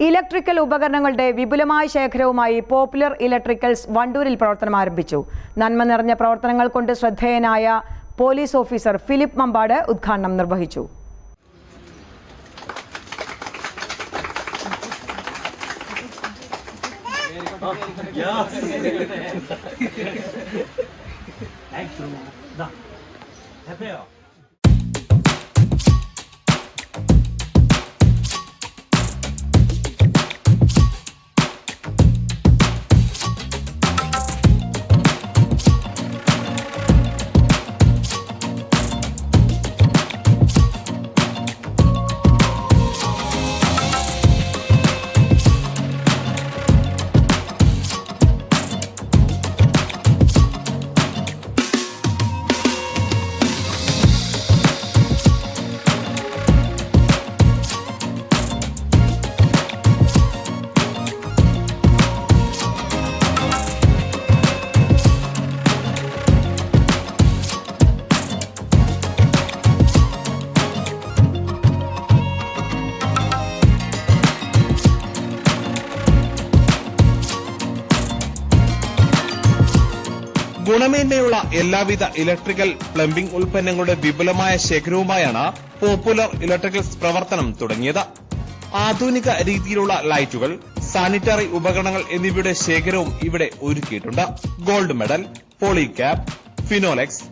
Electrical ഉപകരണങ്ങളുടെ വിപുലമായ ശേഖരവുമായി popular electricals വണ്ടൂരിൽ പ്രവർത്തനം ആരംഭിച്ചു. നന്മ നിറഞ്ഞ പ്രവർത്തനങ്ങൾ കൊണ്ട് ശ്രദ്ധേയനായ പോലീസ് ഓഫീസർ ഫിലിപ്പ് മമ്പാട് ഉദ്ഘാടനം നിർവഹിച്ചു. ഗുണമേന്മയുള്ള എല്ലാവിധ ഇലക്ട്രിക്കൽ പ്ലംബിംഗ് ഉൽപ്പന്നങ്ങളുടെ വിപുലമായ ശേഖരവുമായാണ് പോപ്പുലർ ഇലക്ട്രിക്കൽസ് പ്രവർത്തനം തുടങ്ങിയത്. ആധുനിക രീതിയിലുള്ള ലൈറ്റുകൾ, സാനിറ്ററി ഉപകരണങ്ങൾ എന്നിവയുടെ ശേഖരവും ഇവിടെ ഒരുക്കിയിട്ടുണ്ട്. Gold Medal, Polycab, Finolex,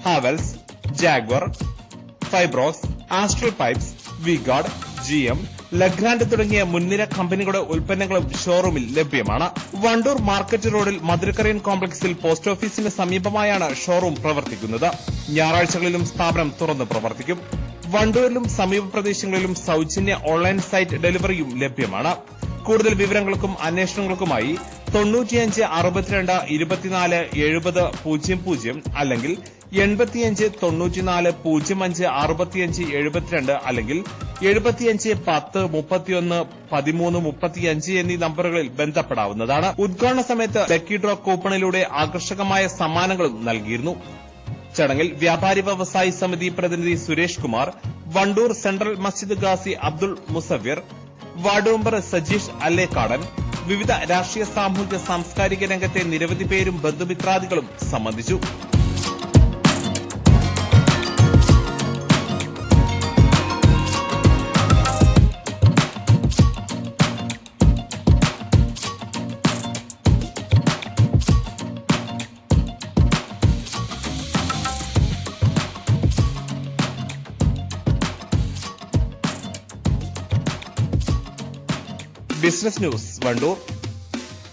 Havells, Jaquar, Fybros, Astral pipes, V Guard, GM, Legrand തുടങ്ങിയ മുൻനിര കമ്പനികളുടെ ഉൽപ്പന്നങ്ങളും ഷോറൂമിൽ ലഭ്യമാണ്. വണ്ടൂർ മാർക്കറ്റ് റോഡിൽ മധുരക്കരയൻ കോംപ്ലക്സിൽ പോസ്റ്റ് ഓഫീസിന് സമീപമായാണ് ഷോറൂം പ്രവർത്തിക്കുന്നത്. ഞായറാഴ്ചകളിലും സ്ഥാപനം തുറന്ന് പ്രവർത്തിക്കും. വണ്ടൂരിലും സമീപ പ്രദേശങ്ങളിലും സൌജന്യ ഓൺലൈൻ സൈറ്റ് ഡെലിവറിയും ലഭ്യമാണ്. കൂടുതൽ വിവരങ്ങൾക്കും അന്വേഷണങ്ങൾക്കുമായി 95 62 24 70 00 അല്ലെങ്കിൽ 85 94 05 65 72 അല്ലെങ്കിൽ 75 10 31 13 35 എന്നീ നമ്പറുകളിൽ ബന്ധപ്പെടാവുന്നതാണ്. ഉദ്ഘാടന സമയത്ത് ലക്കി ഡ്രോ കൂപ്പണിലൂടെ ആകർഷകമായ സമ്മാനങ്ങളും നൽകിയിരുന്നു. ചടങ്ങിൽ വ്യാപാരി വ്യവസായി സമിതി പ്രതിനിധി സുരേഷ് കുമാർ, വണ്ടൂർ സെൻട്രൽ മസ്ജിദ് ഗാസി അബ്ദുൾ മുസവ്വിർ, വാർഡ് മെമ്പർ സജീഷ് അല്ലേക്കാടൻ, വിവിധ രാഷ്ട്രീയ സാമൂഹിക സാംസ്കാരിക രംഗത്തെ നിരവധി പേരും ബന്ധുമിത്രാദികളും സംബന്ധിച്ചു. Business news Wandoor.